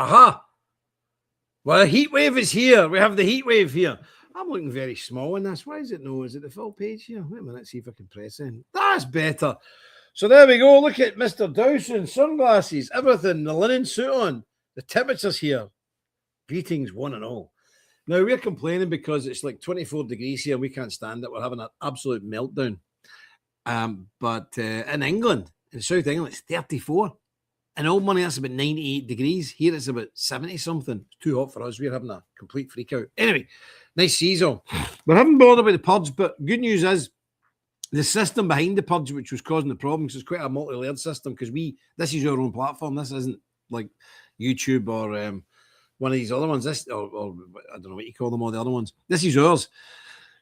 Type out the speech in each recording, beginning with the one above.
Aha! Well, the heat wave is here. We have the heat wave here. I'm looking very small in this. Why is it no? Is it the full page here? Wait a minute, see if I can press in. That's better. So there we go. Look at Mr. Dowson, sunglasses, everything, the linen suit on. The temperature's here. Greetings, one and all. Now, we're complaining because it's like 24 degrees here. We can't stand it. We're having an absolute meltdown. But in England, in South England, it's 34. In old money, that's about 98 degrees. Here it's about 70-something. It's too hot for us. We're having a complete freak out. Anyway, nice season. We haven't bothered about the purge, but good news is the system behind the purge, which was causing the problems, is quite a multi-layered system because this is our own platform. This isn't like YouTube or one of these other ones. This or I don't know what you call them, all the other ones. This is ours.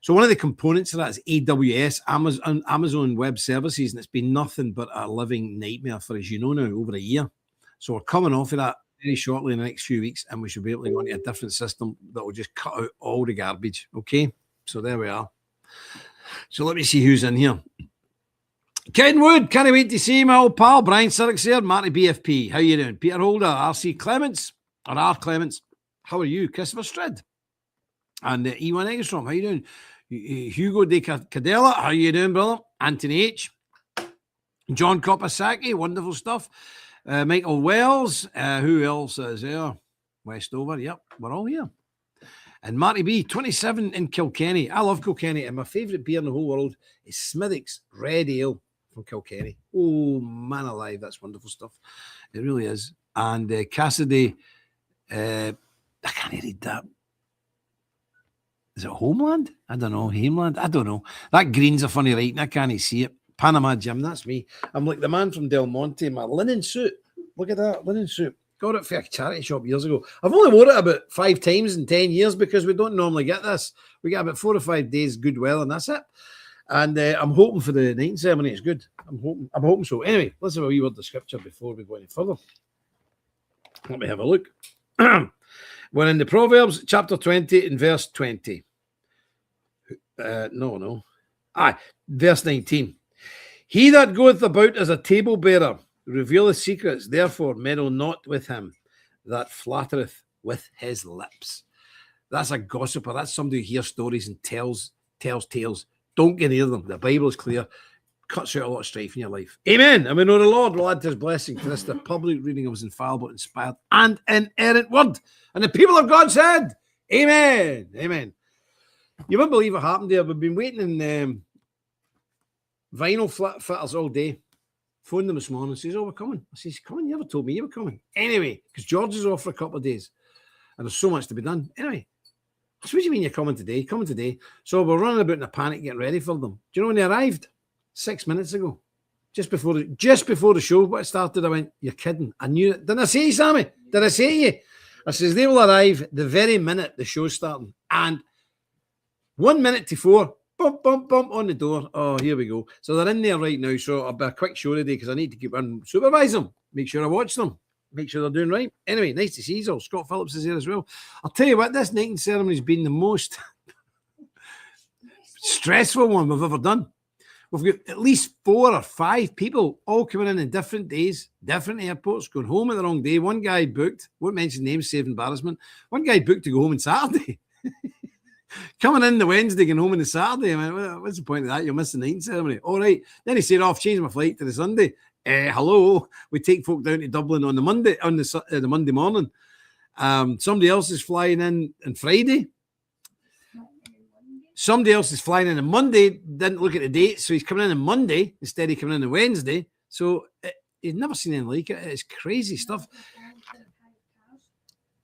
So one of the components of that is AWS, Amazon Web Services, and it's been nothing but a living nightmare for, as you know now, over a year. So we're coming off of that very shortly in the next few weeks, and we should be able to go into a different system that will just cut out all the garbage. Okay, so there we are. So let me see who's in here. Ken Wood, can't wait to see my old pal. Brian Sirks here, Marty BFP. How you doing? Peter Holder, RC Clements, or R Clements. How are you? Christopher Strid. And E1 Egstrom, how you doing? Hugo De Cadella, how you doing, brother? Anthony H. John Kopasaki, wonderful stuff. Michael Wells, who else is there? Westover, yep, we're all here. And Marty B, 27 in Kilkenny. I love Kilkenny, and my favourite beer in the whole world is Smithwick's Red Ale from Kilkenny. Oh, man alive, that's wonderful stuff. It really is. And Cassidy, I can't read that. Is it Homeland? I don't know. Hameland? I don't know. That green's a funny writing. I can't see it. Panama Jim, that's me. I'm like the man from Del Monte. My linen suit. Look at that linen suit. Got it for a charity shop years ago. I've only worn it about 5 times in 10 years because we don't normally get this. We get about 4 or 5 days goodwill, and that's it. And I'm hoping for the night ceremony. It's good. I'm hoping so. Anyway, let's have a wee word of scripture before we go any further. Let me have a look. We're in the Proverbs, chapter 20 and verse 20. Verse 19. He that goeth about as a table bearer revealeth secrets, therefore meddle not with him that flattereth with his lips. That's a gossiper. That's somebody who hears stories and tells tales. Don't get near them. The Bible is clear. Cuts out a lot of strife in your life. Amen. And we know the Lord will add his blessing to this, the public reading of his infallible, inspired, and inerrant word. And the people of God said, Amen. Amen. You wouldn't believe what happened there. We've been waiting in vinyl fitters all day. Phoned them this morning and says, we're coming. I says, come on, you never told me you were coming. Anyway, because George is off for a couple of days. And there's so much to be done. Anyway, what do you mean you're coming today? Coming today. So we're running about in a panic getting ready for them. Do you know when they arrived? 6 minutes ago. Just before the show, what started, I went, you're kidding. I knew it. Didn't I say you, Sammy? Did I say to you? I says, they will arrive the very minute the show's starting. And 1 minute to 4, bump, bump, bump on the door. Oh, here we go. So they're in there right now. So I'll be a quick show today because I need to keep on supervise them. Make sure I watch them. Make sure they're doing right. Anyway, nice to see you all. Scott Phillips is here as well. I'll tell you what, this knighting ceremony has been the most stressful one we've ever done. We've got at least 4 or 5 people all coming in different days, different airports, going home at the wrong day. One guy booked, won't mention names, save embarrassment. One guy booked to go home on Saturday. Coming in the Wednesday, going home on the Saturday. I mean, what's the point of that? You're missing the night ceremony. All right. Then he said, I've changed my flight to the Sunday. Hello. We take folk down to Dublin on the Monday, the Monday morning. Somebody else is flying in on Friday. Somebody else is flying in on Monday, didn't look at the date, so he's coming in on Monday instead of coming in on Wednesday. So he's never seen anything like it. It's crazy stuff.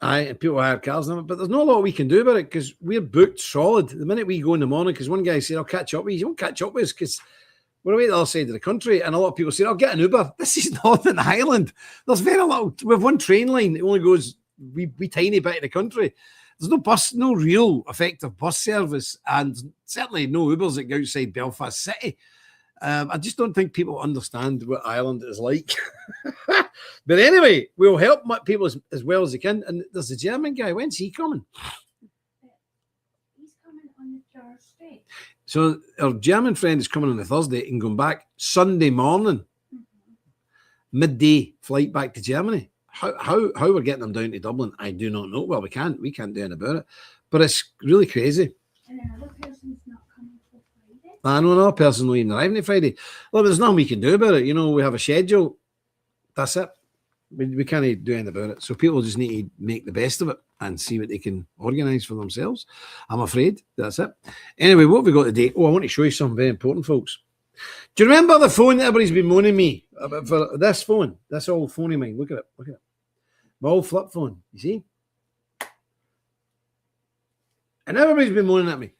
And people hire cars now, but there's not a lot we can do about it because we're booked solid. The minute we go in the morning, because one guy said, I'll catch up with you. You won't catch up with us because we're away at the other side of the country. And a lot of people say, I'll get an Uber. This is Northern Ireland. There's very little. We have one train line. It only goes we tiny bit of the country. There's no bus, no real effective bus service, and certainly no Ubers that go outside Belfast City. I just don't think people understand what Ireland is like. But anyway, we'll help people as well as they can. And there's a German guy. When's he coming? He's coming on the Thursday. So our German friend is coming on the Thursday and going back Sunday morning. Midday flight back to Germany. How we're getting them down to Dublin, I do not know. Well, we can't do anything about it. But it's really crazy. And another person's not coming till Friday. I know another person not even arriving on Friday. Well, there's nothing we can do about it. You know, we have a schedule. That's it. We can't do anything about it. So people just need to make the best of it and see what they can organise for themselves. I'm afraid that's it. Anyway, what have we got today? Oh, I want to show you something very important, folks. Do you remember the phone that everybody's been moaning me about for this phone? This old phone of mine. Look at it. Look at it. My old flip phone. You see? And everybody's been moaning at me.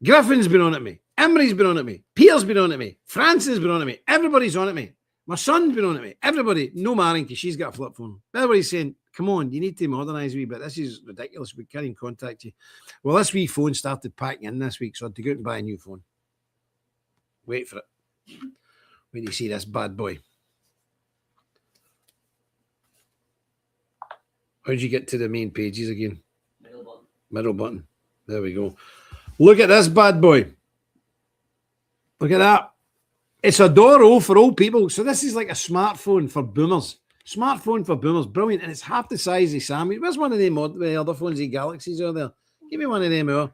Griffin's been on at me. Emery's been on at me. Pierre's been on at me. Francis been on at me. Everybody's on at me. My son's been on at me. Everybody. No Marion, because she's got a flip phone. Everybody's saying, come on, you need to modernise a wee bit. This is ridiculous. We can't even contact you. Well, this wee phone started packing in this week, so I had to go out and buy a new phone. Wait for it. Wait till you see this bad boy. How'd you get to the main pages again? Middle button. Middle button. There we go. Look at this bad boy. Look at that. It's a Doro for old people. So this is like a smartphone for boomers. Smartphone for boomers. Brilliant. And it's half the size of Sammy. Where's one of them other phones, the Galaxies are there? Give me one of them out.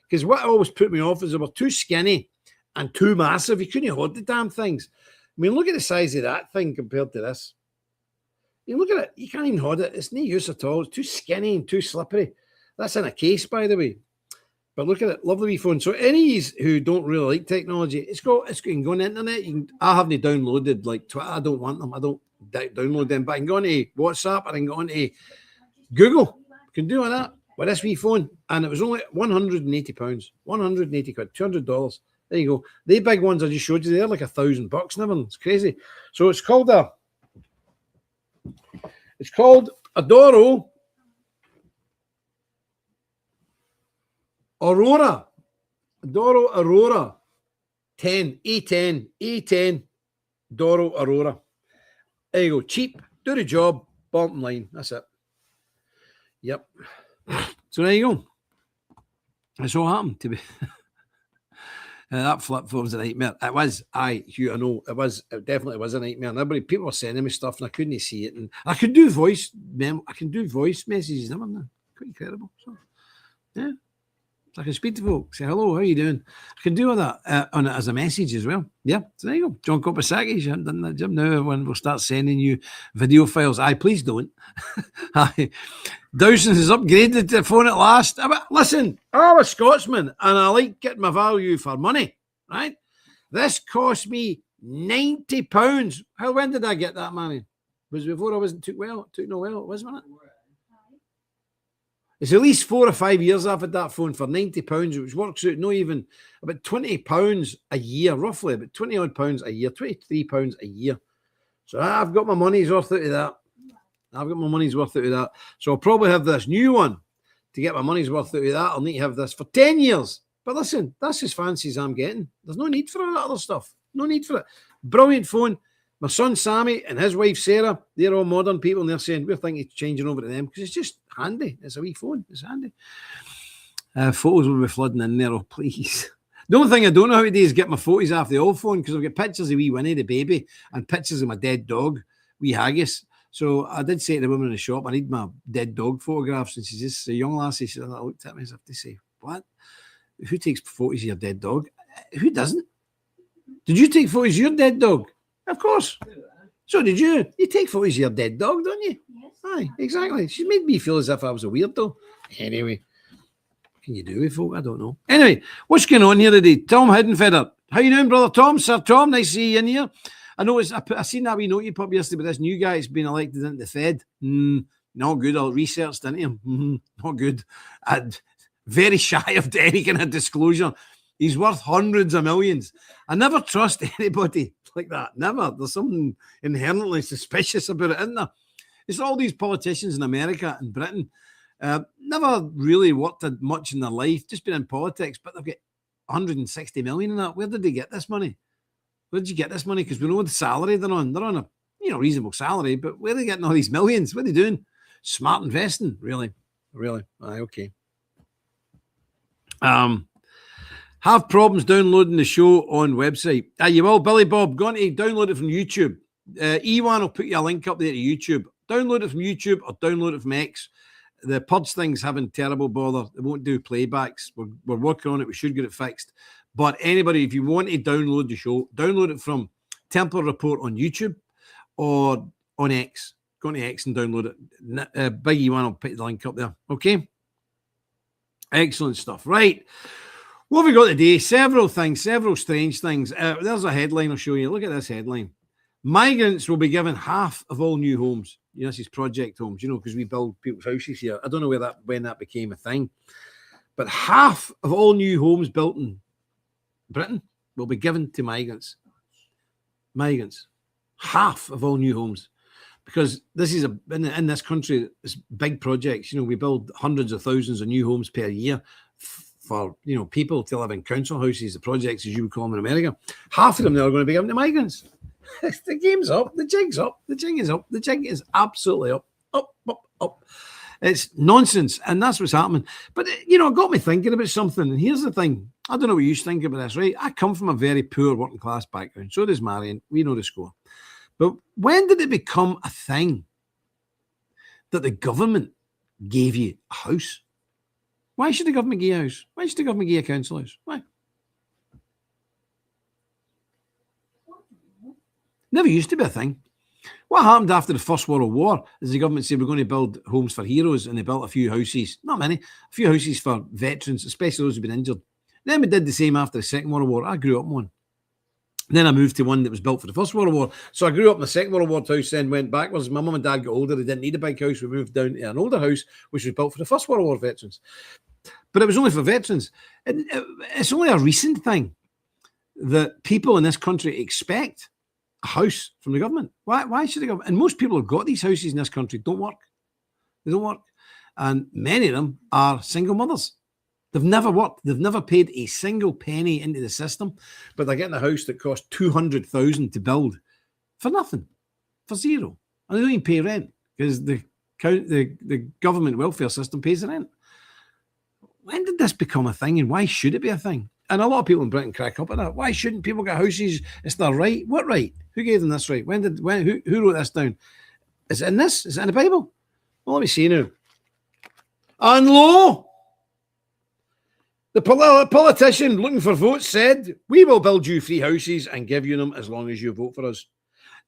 Because what always put me off is they were too skinny and too massive. You couldn't hold the damn things. I mean, look at the size of that thing compared to this. You look at it. You can't even hold it. It's no use at all. It's too skinny and too slippery. That's in a case, by the way. But look at it, lovely wee phone. So any who don't really like technology, it's can go on the internet. I haven't downloaded like Twitter. I don't want them. I don't download them. But I can go on to WhatsApp and I can go on to Google. I can do all that with this wee phone. And it was only £180. 180 quid, $200. There you go. The big ones I just showed you, they're like $1,000 and everything. It's crazy. So it's called a Doro Aurora. Doro Aurora 10, A10 Doro Aurora. There you go. Cheap, do the job, bottom line. That's it. Yep. So there you go. That's all happened to be. That flip phone was a nightmare. It was. Hugh, I know. It definitely was a nightmare. And everybody, people were sending me stuff and I couldn't see it. And I could do voice messages. Quite incredible. So, yeah. I can speak to folks, say hello, how are you doing? I can do all that on it as a message as well. Yeah, so there you go. John Kopasaki, you haven't done that, Jim. Now when we'll start sending you video files, please don't. Dowson's has upgraded the phone at last. Listen, I'm a Scotsman and I like getting my value for money, right? This cost me £90. When did I get that money? Was before I wasn't took no well, wasn't it? It's at least 4 or 5 years I've had that phone for £90, which works out not even about £20 a year, roughly, about £20 odd pounds a year, £23 a year. So I've got my money's worth out of that. So I'll probably have this new one to get my money's worth out of that. I'll need to have this for 10 years. But listen, that's as fancy as I'm getting. There's no need for all that other stuff. No need for it. Brilliant phone. My son Sammy and his wife Sarah, they're all modern people and they're saying we're thinking of changing over to them because it's just handy. It's a wee phone. It's handy. Photos will be flooding in there. Oh, please. The only thing I don't know how to do is get my photos off the old phone because I've got pictures of wee Winnie, the baby, and pictures of my dead dog, wee Haggis. So I did say to the woman in the shop, I need my dead dog photographs. And she's just a young lassie. She looked at me as if to say, what? Who takes photos of your dead dog? Who doesn't? Did you take photos of your dead dog? Of course. So did you. You take photos of your dead dog, don't you? Yes. Aye, exactly. She made me feel as if I was a weirdo. Anyway, what can you do with folk? I don't know. Anyway, what's going on here today? Tom Hiddenfeather. How you doing, brother Tom? Sir Tom, nice to see you in here. I know I seen that wee note you put up yesterday, but this new guy has been elected into the Fed. Not good. I researched into him. Not good. And very shy of any kind of disclosure. He's worth hundreds of millions. I never trust anybody like that. Never. There's something inherently suspicious about it, isn't there? It's all these politicians in America and Britain. Never really worked much in their life, just been in politics, but they've got 160 million in that. Where did they get this money? Where did you get this money? Because we know the salary they're on. They're on a reasonable salary, but where are they getting all these millions? What are they doing? Smart investing, really. Aye, okay. Have problems downloading the show on website. You will, Billy Bob. Go on to download it from YouTube. Ewan will put you a link up there to YouTube. Download it from YouTube or download it from X. The Purge thing's having terrible bother. They won't do playbacks. We're working on it. We should get it fixed. But anybody, if you want to download the show, download it from Templar Report on YouTube or on X. Go to X and download it. Big Ewan will put the link up there. Okay? Excellent stuff. Right. What have we got today? Several things, several strange things. There's a headline I'll show you. Look at this headline. Migrants will be given half of all new homes. You know, this is project homes, you know, because we build people's houses here. I don't know when that became a thing. But half of all new homes built in Britain will be given to migrants. Migrants. Half of all new homes. Because this is in this country, it's big projects. You know, we build hundreds of thousands of new homes per year for, you know, people to live in council houses, the projects, as you would call them in America. Half of them now are going to be given to migrants. The game's up. The jig's up. The jig is up. The jig is absolutely up. Up, up, up. It's nonsense. And that's what's happening. But, you know, it got me thinking about something. And here's the thing. I don't know what you think about this, right? I come from a very poor working class background. So does Marion. We know the score. But when did it become a thing that the government gave you a house? Why should the government give you a house? Why should the government give you a council house? Why? Never used to be a thing. What happened after the First World War is the government said we're going to build homes for heroes, and they built a few houses, not many, a few houses for veterans, especially those who've been injured. Then we did the same after the Second World War. I grew up in one. Then I moved to one that was built for the First World War. So I grew up in the Second World War house, then went backwards. My mum and dad got older. They didn't need a big house. We moved down to an older house, which was built for the First World War veterans. But it was only for veterans. It's only a recent thing that people in this country expect a house from the government. Why should the government? And most people who've got these houses in this country don't work. They don't work. And many of them are single mothers. They've never worked. They've never paid a single penny into the system, but they're getting a house that costs $200,000 to build for nothing, for zero. And they don't even pay rent because the government welfare system pays the rent. When did this become a thing, and why should it be a thing? And a lot of people in Britain crack up at that. Why shouldn't people get houses? It's their right. What right? Who gave them this right? Who wrote this down? Is it in this? Is it in the Bible? Well, let me see now. And lo, the politician looking for votes said, we will build you free houses and give you them as long as you vote for us.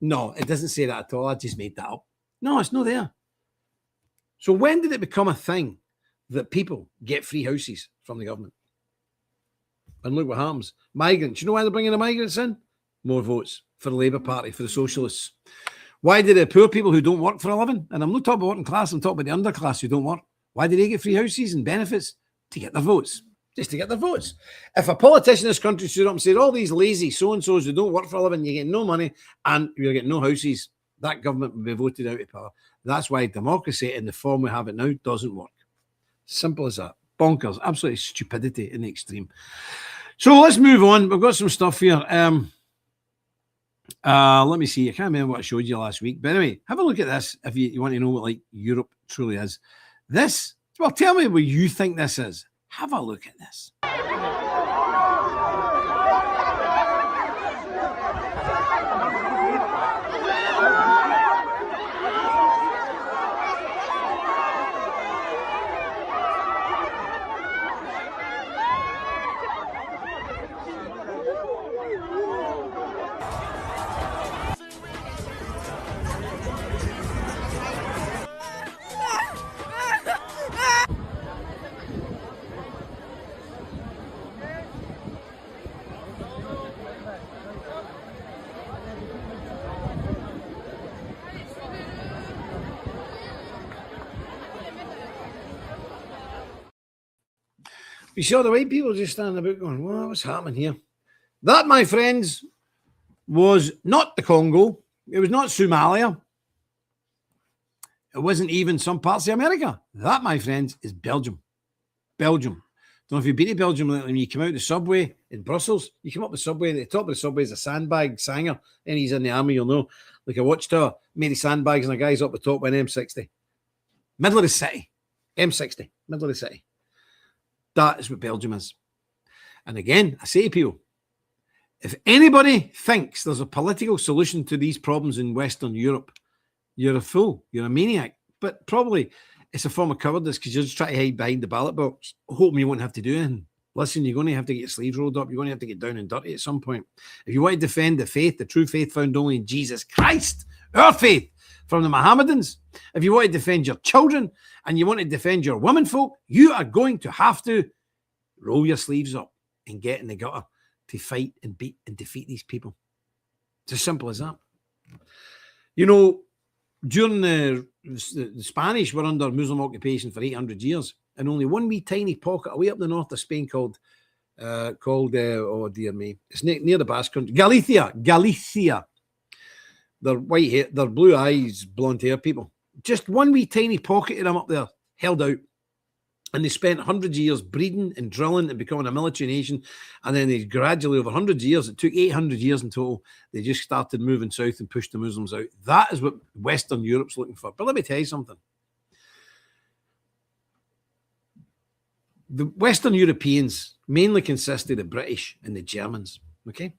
No, it doesn't say that at all. I just made that up. No, it's not there. So when did it become a thing that people get free houses from the government? And look what happens. Migrants. You know why they're bringing the migrants in? More votes for the Labour Party, for the Socialists. Why do the poor people who don't work for a living, and I'm not talking about working class, I'm talking about the underclass who don't work, why do they get free houses and benefits? To get their votes. Just to get their votes. If a politician in this country stood up and said, all these lazy so-and-sos who don't work for a living, you get no money and you're getting no houses, that government would be voted out of power. That's why democracy in the form we have it now doesn't work. Simple as that. Bonkers. Absolutely stupidity in the extreme. So let's move on. We've got some stuff here. Let me see. I can't remember what I showed you last week. But anyway, have a look at this if you want to know what like Europe truly is. This, well, tell me what you think this is. Have a look at this. You saw the white people just standing about going, well, what's happening here? That, my friends, was not the Congo. It was not Somalia. It wasn't even some parts of America. That, my friends, is Belgium. Belgium. Don't know if you've been to Belgium when you come out the subway in Brussels. You come up the subway, at the top of the subway is a sandbag Sanger. And he's in the army, you'll know. Like a watchtower, made of sandbags, and a guy's up the top with an M60. Middle of the city. M60. Middle of the city. That is what Belgium is. And again, I say to people, If anybody thinks there's a political solution to these problems in Western Europe, you're a fool. You're a maniac. But probably it's a form of cowardice because you're just trying to hide behind the ballot box, hoping you won't have to do anything. Listen, you're going to have to get your sleeves rolled up. You're going to have to get down and dirty at some point. If you want to defend the faith, the true faith found only in Jesus Christ, our faith, from the Mohammedans, if you want to defend your children and you want to defend your women folk, you are going to have to roll your sleeves up and get in the gutter to fight and beat and defeat these people. It's as simple as that. You know, during the Spanish were under Muslim occupation for 800 years, and only one wee tiny pocket away up the north of Spain called oh dear me, it's near the Basque country, Galicia. They're white hair, they're blue eyes, blonde hair people. Just one wee tiny pocket of them up there held out. And they spent hundreds of years breeding and drilling and becoming a military nation. And then they gradually, over hundreds of years, it took 800 years in total, they just started moving south and pushed the Muslims out. That is what Western Europe's looking for. But let me tell you something. The Western Europeans mainly consist of the British and the Germans, okay?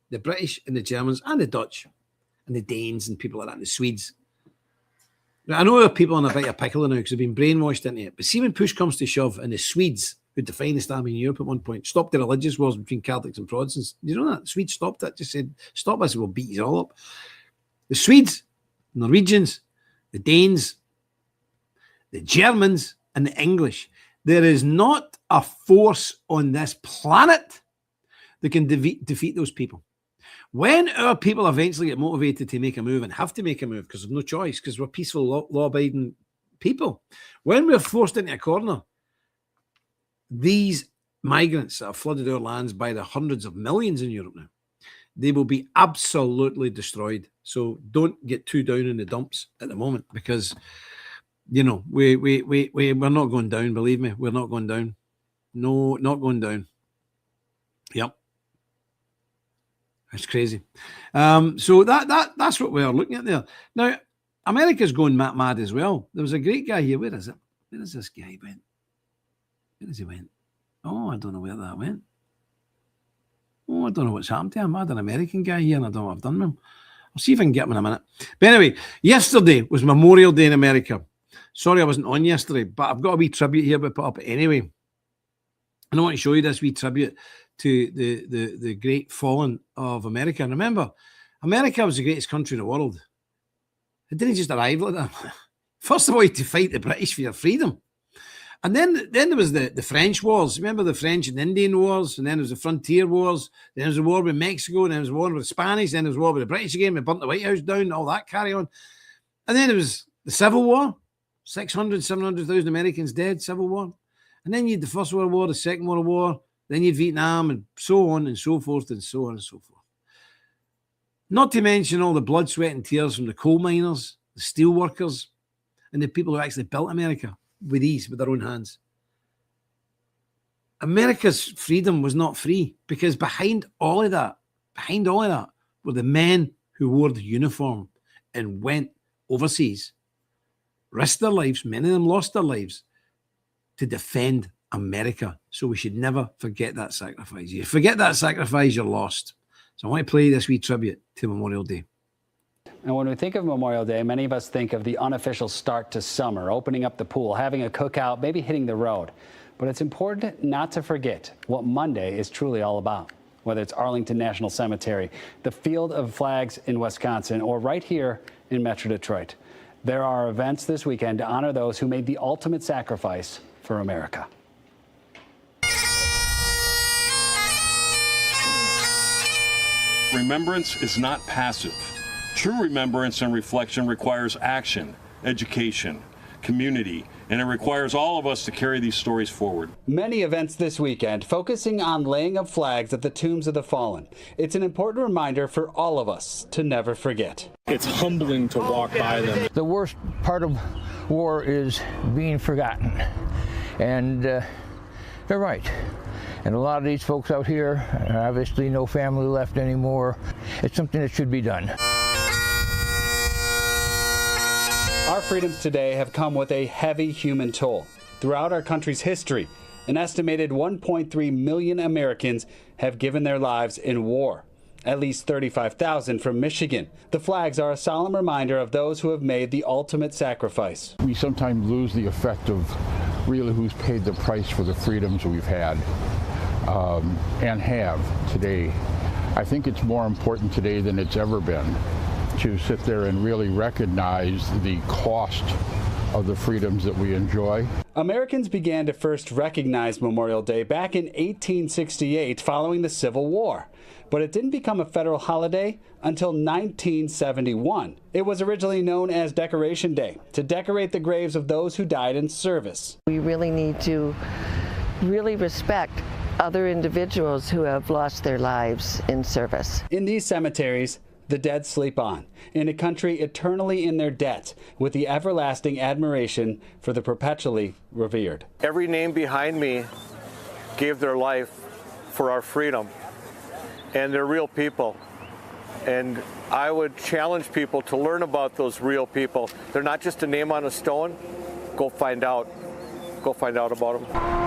The British and the Germans and the Dutch and the Danes and people like that, and the Swedes. Now, I know there are people on a bit of pickle now because they've been brainwashed into it. But see, when push comes to shove, and the Swedes, who defined Islam in Europe at one point, stopped the religious wars between Catholics and Protestants. You know that? The Swedes stopped that, just said, stop us, we'll beat you all up. The Swedes, Norwegians, the Danes, the Germans, and the English. There is not a force on this planet that can defeat those people. When our people eventually get motivated to make a move and have to make a move because there's no choice, because we're peaceful, law-abiding people, when we're forced into a corner, these migrants that have flooded our lands by the hundreds of millions in Europe now, they will be absolutely destroyed. So don't get too down in the dumps at the moment because, you know, we're not going down, believe me. We're not going down. No, not going down. Yep. It's crazy. So that's what we're looking at there. Now, America's going mad as well. There was a great guy here. Where is it? Where is this guy went? Where has he went? Oh, I don't know where that went. Oh, I don't know what's happened to him. I had an American guy here and I don't know what I've done with him. I'll see if I can get him in a minute. But anyway, yesterday was Memorial Day in America. Sorry I wasn't on yesterday, but I've got a wee tribute here we put up anyway. And I want to show you this wee tribute to the great fallen of America. And remember, America was the greatest country in the world. It didn't just arrive like that. First of all, you had to fight the British for your freedom. And then there was the French wars. Remember the French and Indian wars? And then there was the frontier wars. Then there was a war with Mexico. And then there was a war with the Spanish. Then there was a war with the British again. We burnt the White House down, all that carry on. And then there was the Civil War. 600, 700,000 Americans dead, Civil War. And then you had the First World War, the Second World War. Then you had Vietnam and so on and so forth and so on and so forth. Not to mention all the blood, sweat and tears from the coal miners, the steel workers, and the people who actually built America with their own hands. America's freedom was not free because behind all of that were the men who wore the uniform and went overseas, risked their lives, many of them lost their lives, to defend America. So we should never forget that sacrifice. You forget that sacrifice, you're lost. So I want to play this wee tribute to Memorial Day. And when we think of Memorial Day, many of us think of the unofficial start to summer, opening up the pool, having a cookout, maybe hitting the road. But it's important not to forget what Monday is truly all about, whether it's Arlington National Cemetery, the Field of Flags in Wisconsin, or right here in Metro Detroit. There are events this weekend to honor those who made the ultimate sacrifice for America. Remembrance is not passive. True remembrance and reflection requires action, education, community, and it requires all of us to carry these stories forward. Many events this weekend focusing on laying of flags at the tombs of the fallen. It's an important reminder for all of us to never forget. It's humbling to walk by them. The worst part of war is being forgotten. And they're right. And a lot of these folks out here, obviously no family left anymore. It's something that should be done. Our freedoms today have come with a heavy human toll. throughout our country's history. An estimated 1.3 million Americans have given their lives in war. At least 35,000 from Michigan. The flags are a solemn reminder of those who have made the ultimate sacrifice. We sometimes lose the effect of really who's paid the price for the freedoms we've had and have today. I think it's more important today than it's ever been to sit there and really recognize the cost of the freedoms that we enjoy. Americans began to first recognize Memorial Day back in 1868 following the Civil War. But it didn't become a federal holiday until 1971. It was originally known as Decoration Day, to decorate the graves of those who died in service. We really need to really respect other individuals who have lost their lives in service. In these cemeteries, the dead sleep on, in a country eternally in their debt, with the everlasting admiration for the perpetually revered. Every name behind me gave their life for our freedom. And they're real people. And I would challenge people to learn about those real people. They're not just a name on a stone. Go find out. Go find out about them.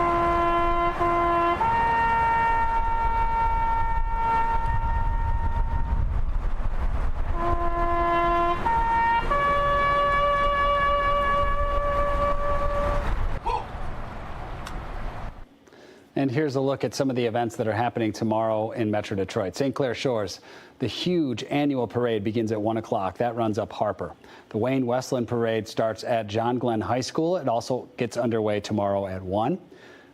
And here's a look at some of the events that are happening tomorrow in Metro Detroit. St. Clair Shores, the huge annual parade begins at 1 o'clock. That runs up Harper. The Wayne Westland Parade starts at John Glenn High School. It also gets underway tomorrow at 1.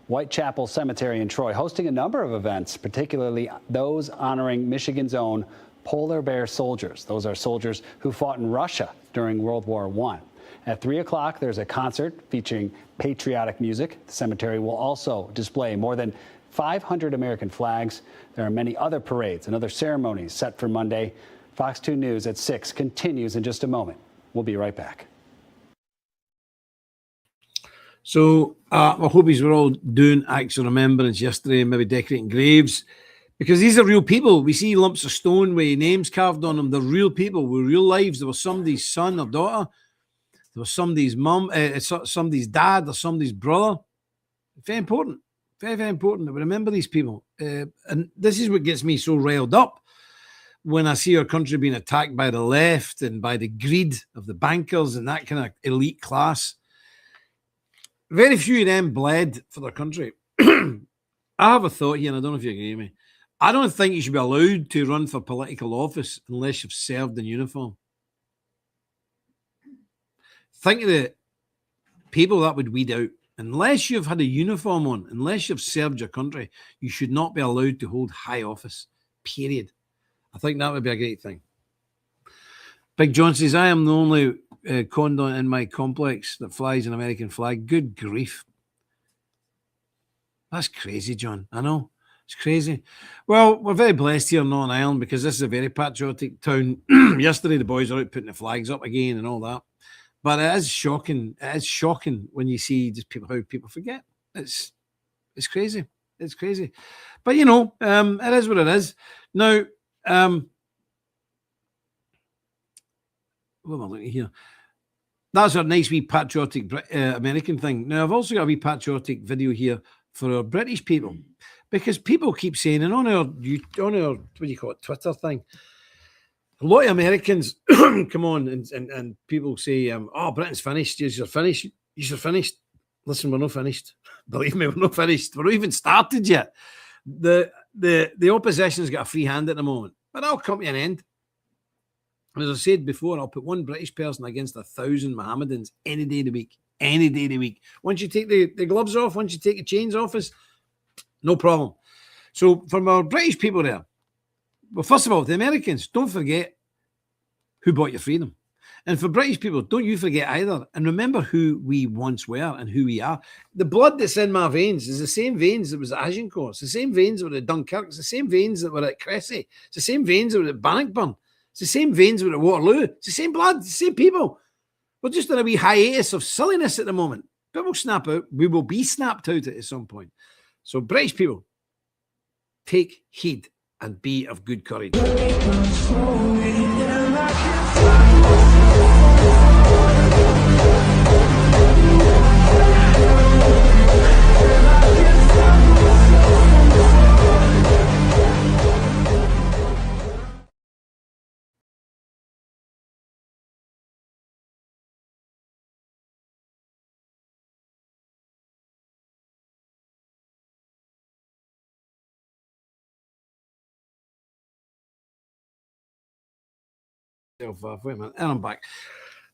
Whitechapel Cemetery in Troy hosting a number of events, particularly those honoring Michigan's own polar bear soldiers. Those are soldiers who fought in Russia during World War I. At 3 o'clock, there's a concert featuring patriotic music. The cemetery will also display more than 500 American flags. There are many other parades and other ceremonies set for Monday. Fox 2 News at 6 continues in just a moment. We'll be right back. So I hope we're all doing acts of remembrance yesterday and maybe decorating graves, because these are real people. We see lumps of stone with names carved on them. They're real people with real lives. There was somebody's son or daughter. There was somebody's mum, somebody's dad, or somebody's brother. Very important. Very, very important that we remember these people. And this is what gets me so riled up when I see our country being attacked by the left and by the greed of the bankers and that kind of elite class. Very few of them bled for their country. I have a thought here, and I don't know if you agree with me. I don't think you should be allowed to run for political office unless you've served in uniform. Think of the people that would weed out. Unless you've had a uniform on, unless you've served your country, you should not be allowed to hold high office, period. I think that would be a great thing. Big John says, I am the only conduit in my complex that flies an American flag. Good grief. That's crazy, John. I know. It's crazy. Well, we're very blessed here in Northern Ireland because this is a very patriotic town. Yesterday, the boys are out putting the flags up again and all that. But it is shocking. It is shocking when you see just people, how people forget. It's crazy. It's crazy. But, you know, it is what it is. Now, what am I looking here? That's a nice wee patriotic American thing. Now, I've also got a wee patriotic video here for our British people, because people keep saying, and on our what do you call it, Twitter thing, a lot of Americans come on and people say, oh, Britain's finished. You're finished. You're finished. Listen, we're not finished. Believe me, we're not finished. We're not even started yet. The opposition's got a free hand at the moment, but that'll come to an end. As I said before, I'll put one British person against 1,000 Mohammedans any day of the week. Any day of the week. Once you take the gloves off, once you take the chains off us, no problem. So from our British people there, well, first of all, the Americans, don't forget who bought your freedom. And for British people, don't you forget either. And remember who we once were and who we are. The blood that's in my veins is the same veins that was at Agincourt. It's the same veins that were at Dunkirk. It's the same veins that were at Cressy. It's the same veins that were at Bannockburn. It's the same veins that were at Waterloo. It's the same blood. It's the same people. We're just in a wee hiatus of silliness at the moment. But we'll snap out. We will be snapped out at some point. So British people, take heed and be of good courage. off. Wait a minute, and I'm back.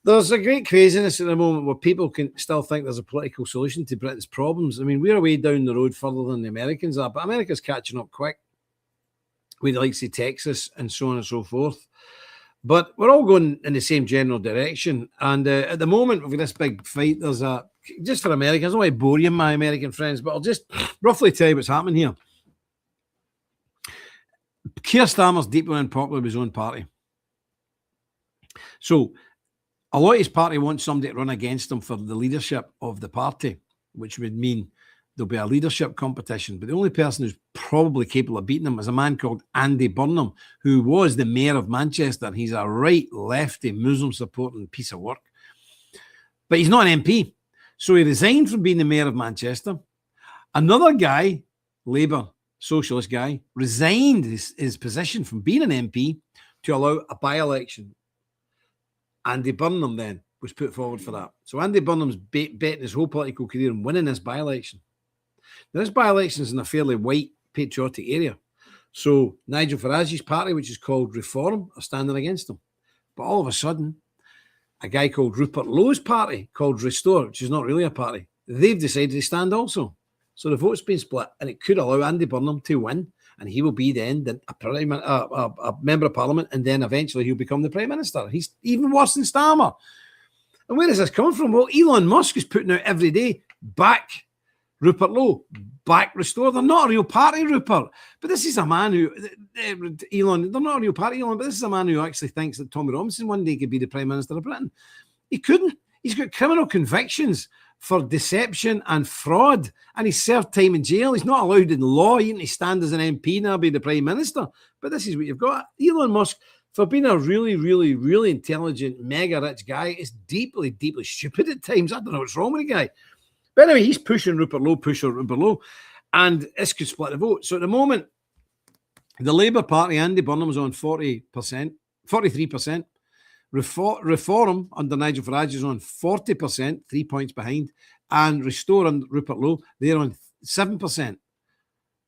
There's a great craziness at the moment where people can still think there's a political solution to Britain's problems. I mean, we're way down the road further than the Americans are, but America's catching up quick with the likes of Texas and so on and so forth. But we're all going in the same general direction. And at the moment, we've got this big fight. There's just for Americans, I don't want to bore you, my American friends, but I'll just roughly tell you what's happening here. Keir Starmer's deeply unpopular with his own party. So a lot of his party wants somebody to run against him for the leadership of the party, which would mean there'll be a leadership competition. But the only person who's probably capable of beating him is a man called Andy Burnham, who was the mayor of Manchester. He's a right, lefty, Muslim-supporting piece of work. But he's not an MP. So he resigned from being the mayor of Manchester. Another guy, Labour socialist guy, resigned his position from being an MP to allow a by-election. Andy Burnham then was put forward for that. So Andy Burnham's betting his whole political career on winning this by-election. Now, this by-election is in a fairly white, patriotic area. So Nigel Farage's party, which is called Reform, are standing against him. But all of a sudden, a guy called Rupert Lowe's party, called Restore, which is not really a party, they've decided to stand also. So the vote's been split, and it could allow Andy Burnham to win, and he will be then a member of Parliament, and then eventually he'll become the Prime Minister. He's even worse than Starmer. And where is this coming from? Well, Elon Musk is putting out every day, back Rupert Lowe, back Restore. They're not a real party, Rupert. But this is a man who, Elon, they're not a real party, Elon, but this is a man who actually thinks that Tommy Robinson one day could be the Prime Minister of Britain. He couldn't. He's got criminal convictions for deception and fraud, and he served time in jail. He's not allowed in law even to stand as an MP now, be the Prime Minister. But this is what you've got. Elon Musk, for being a really, really, really intelligent, mega rich guy, is deeply, deeply stupid at times. I don't know what's wrong with the guy. But anyway, he's pushing Rupert Lowe, and this could split the vote. So at the moment, the Labour Party, Andy Burnham, is on 43%. Reform under Nigel Farage is on 40%, 3 points behind. And Restore under Rupert Lowe, they're on 7%.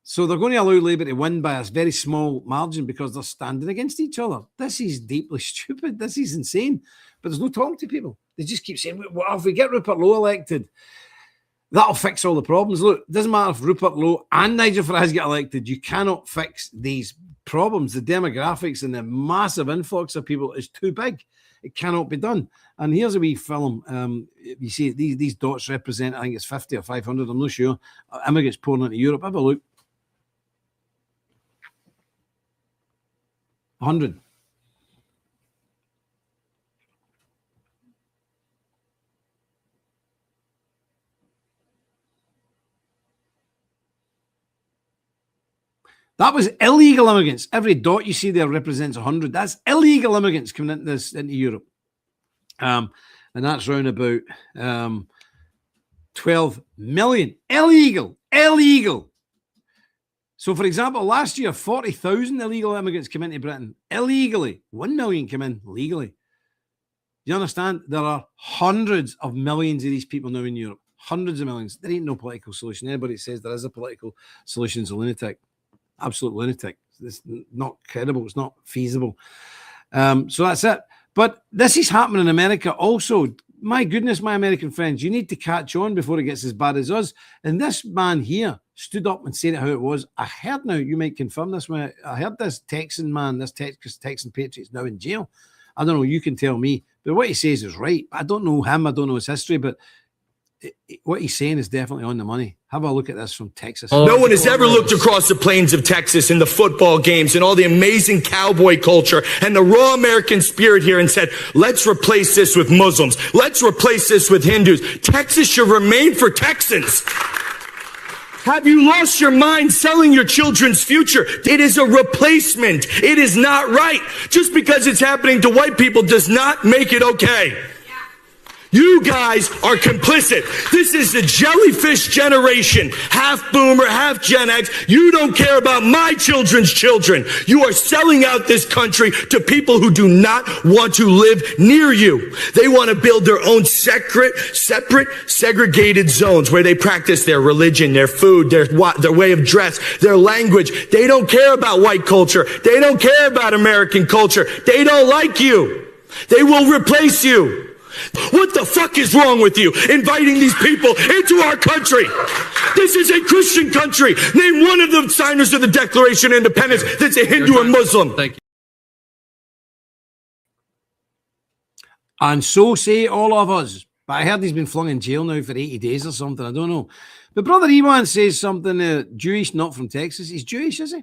So they're going to allow Labour to win by a very small margin because they're standing against each other. This is deeply stupid. This is insane. But there's no talking to people. They just keep saying, well, if we get Rupert Lowe elected, that'll fix all the problems. Look, it doesn't matter if Rupert Lowe and Nigel Farage get elected. You cannot fix these problems. The demographics and the massive influx of people is too big. It cannot be done. And here's a wee film. You see these dots represent, I think it's 50 or 500, I'm not sure, immigrants pouring into Europe. Have a look. 100. That was illegal immigrants. Every dot you see there represents 100. That's illegal immigrants coming into Europe. And that's round about 12 million. Illegal. So, for example, last year, 40,000 illegal immigrants came into Britain illegally. 1 million came in legally. You understand? There are hundreds of millions of these people now in Europe. Hundreds of millions. There ain't no political solution. Anybody that says there is a political solution is a lunatic. Absolute lunatic. It's not credible. It's not feasible. So that's it. But this is happening in America also. My goodness, my American friends, you need to catch on before it gets as bad as us. And this man here stood up and said it how it was. I heard now, you might confirm this, I heard this Texan man, this Texan patriot is now in jail. I don't know, you can tell me. But what he says is right. I don't know him. I don't know his history, but what he's saying is definitely on the money. Have a look at this from Texas. No one has ever looked across the plains of Texas and the football games and all the amazing cowboy culture and the raw American spirit here and said, let's replace this with Muslims. Let's replace this with Hindus. Texas should remain for Texans. Have you lost your mind selling your children's future? It is a replacement. It is not right. Just because it's happening to white people does not make it okay. You guys are complicit. This is the jellyfish generation. Half boomer, half Gen X. You don't care about my children's children. You are selling out this country to people who do not want to live near you. They want to build their own separate, segregated zones where they practice their religion, their food, their way of dress, their language. They don't care about white culture. They don't care about American culture. They don't like you. They will replace you. What the fuck is wrong with you inviting these people into our country? This is a Christian country. Name one of the signers of the Declaration of Independence that's a Hindu or Muslim. Thank you. And so say all of us. But I heard he's been flung in jail now for 80 days or something. I don't know. But Brother Ewan says something Jewish, not from Texas. He's Jewish, is he?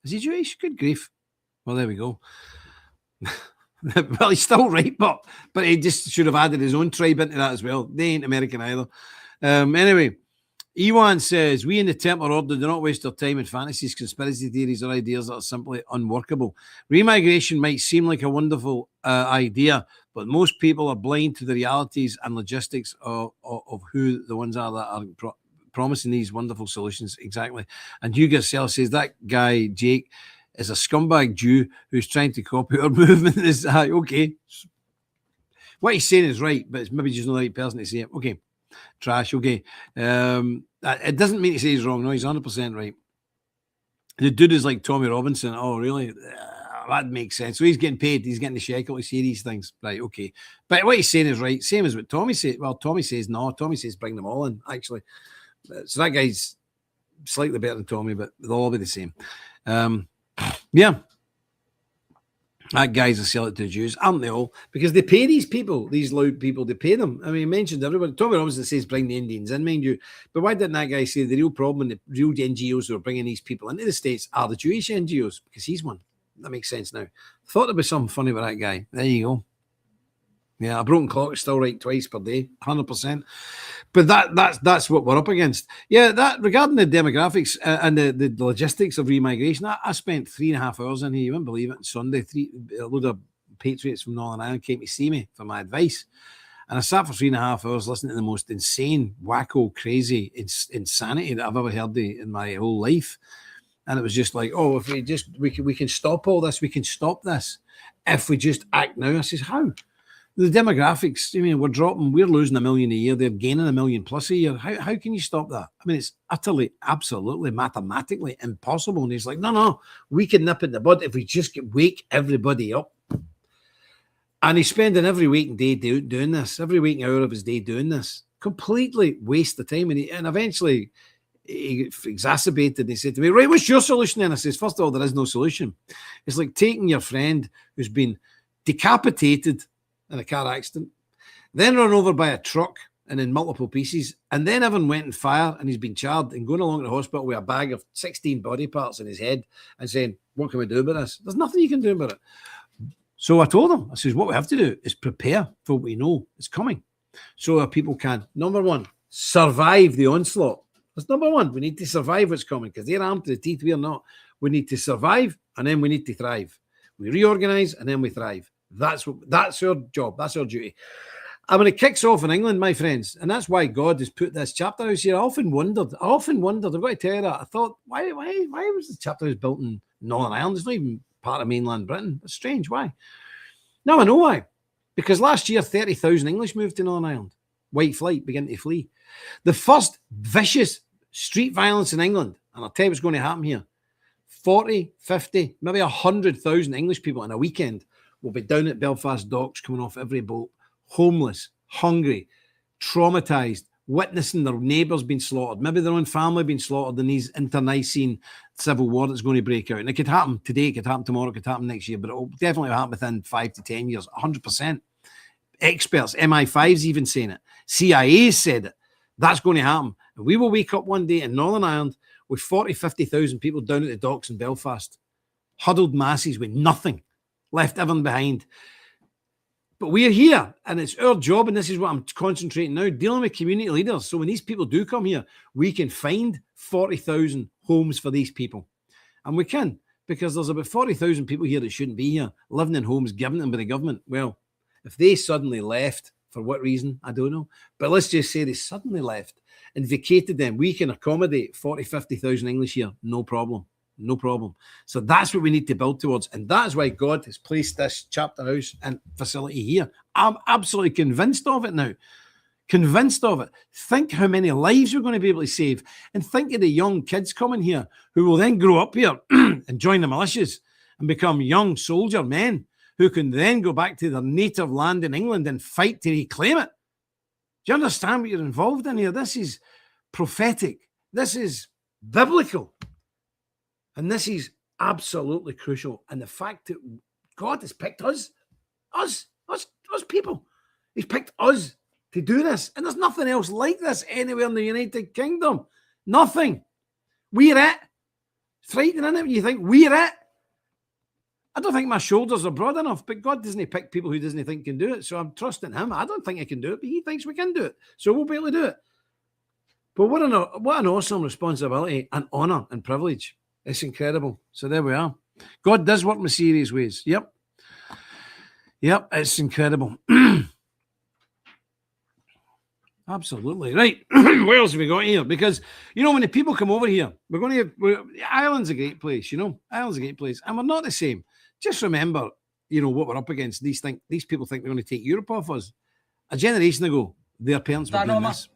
Is he Jewish? Good grief. Well, there we go. Well, he's still right, but he just should have added his own tribe into that as well. They ain't American either. Anyway, Ewan says, we in the Templar Order do not waste our time in fantasies, conspiracy theories, or ideas that are simply unworkable. Remigration might seem like a wonderful idea, but most people are blind to the realities and logistics of who the ones are that are promising these wonderful solutions. Exactly. And Hugh Garcelle says that guy, Jake, is a scumbag Jew who's trying to copy our movement. Is okay. What he's saying is right, but it's maybe just not the right person to say it. Okay. Trash. Okay. It doesn't mean to say he's wrong. No, he's 100% right. The dude is like Tommy Robinson. Oh, really? That makes sense. So he's getting paid. He's getting the shekel to say these things. Right. Okay. But what he's saying is right. Same as what Tommy said. Well, Tommy says no. Tommy says bring them all in, actually. So that guy's slightly better than Tommy, but they'll all be the same. Yeah. That guy's a sell it to the Jews, aren't they all? Because they pay these people, these loud people, they pay them. I mean, he mentioned everybody. Tommy Robinson says bring the Indians in, mind you. But why didn't that guy say the real problem and the real NGOs who are bringing these people into the States are the Jewish NGOs? Because he's one. That makes sense now. Thought there'd be something funny with that guy. There you go. Yeah, a broken clock is still right twice per day, 100%. But that's what we're up against. Yeah, that regarding the demographics and the logistics of remigration, I spent 3.5 hours in here. You wouldn't believe it. On Sunday, a load of patriots from Northern Ireland came to see me for my advice. And I sat for 3.5 hours listening to the most insane, wacko, crazy insanity that I've ever heard in my whole life. And it was just like, oh, if we can stop all this, we can stop this if we just act now. I says, how? The demographics, I mean, we're losing 1 million a year. They're gaining 1 million plus a year. How can you stop that? I mean, it's utterly, absolutely, mathematically impossible. And he's like, no, we can nip it in the bud if we just wake everybody up. And he's spending every waking day doing this, every waking hour of his day doing this. Completely waste of time. And eventually he exacerbated and he said to me, right, what's your solution then? I says, first of all, there is no solution. It's like taking your friend who's been decapitated in a car accident, then run over by a truck and in multiple pieces, and then everyone went on fire and he's been charred and going along to the hospital with a bag of 16 body parts in his head and saying, what can we do about this? There's nothing you can do about it. So I told him, I says, what we have to do is prepare for what we know is coming. So that people can, number one, survive the onslaught. That's number one. We need to survive what's coming because they're armed to the teeth. We are not. We need to survive and then we need to thrive. We reorganize and then we thrive. That's our job. That's our duty. And when it kicks off in England, my friends, and that's why God has put this chapter house here. I often wondered, I've got to tell you that. I thought, why was the chapter house built in Northern Ireland? It's not even part of mainland Britain. It's strange. Why? Now I know why. Because last year, 30,000 English moved to Northern Ireland. White flight, began to flee. The first vicious street violence in England, and I'll tell you what's going to happen here. 40, 50, maybe 100,000 English people in a weekend will be down at Belfast docks coming off every boat, homeless, hungry, traumatized, witnessing their neighbours being slaughtered, maybe their own family being slaughtered in these internecine civil war that's going to break out. And it could happen today, it could happen tomorrow, it could happen next year, but it will definitely happen within 5 to 10 years, 100%. Experts, MI5's even saying it. CIA said it. That's going to happen. And we will wake up one day in Northern Ireland with 40, 50,000 people down at the docks in Belfast, huddled masses with nothing, left everyone behind. But we're here, and it's our job, and this is what I'm concentrating now, dealing with community leaders. So when these people do come here, we can find 40,000 homes for these people. And we can, because there's about 40,000 people here that shouldn't be here, living in homes given them by the government. Well, if they suddenly left, for what reason, I don't know. But let's just say they suddenly left and vacated them. We can accommodate 40, 50,000 English here, no problem. No problem. So that's what we need to build towards. And that is why God has placed this chapter house and facility here. I'm absolutely convinced of it now. Convinced of it. Think how many lives we're going to be able to save. And think of the young kids coming here who will then grow up here and join the militias and become young soldier men who can then go back to their native land in England and fight to reclaim it. Do you understand what you're involved in here? This is prophetic. This is biblical. And this is absolutely crucial. And the fact that God has picked us people. He's picked us to do this. And there's nothing else like this anywhere in the United Kingdom. Nothing. We're it. Frightening, isn't it, when you think we're it? I don't think my shoulders are broad enough, but God doesn't pick people who doesn't think can do it. So I'm trusting him. I don't think I can do it, but he thinks we can do it. So we'll be able to do it. But what an awesome responsibility and honor and privilege. It's incredible. So there we are. God does work in mysterious ways. Yep, it's incredible. Absolutely. Right. What else have we got here? Because, when the people come over here, Ireland's a great place, Ireland's a great place. And we're not the same. Just remember, what we're up against. These people think they're going to take Europe off us. A generation ago, their parents were doing this.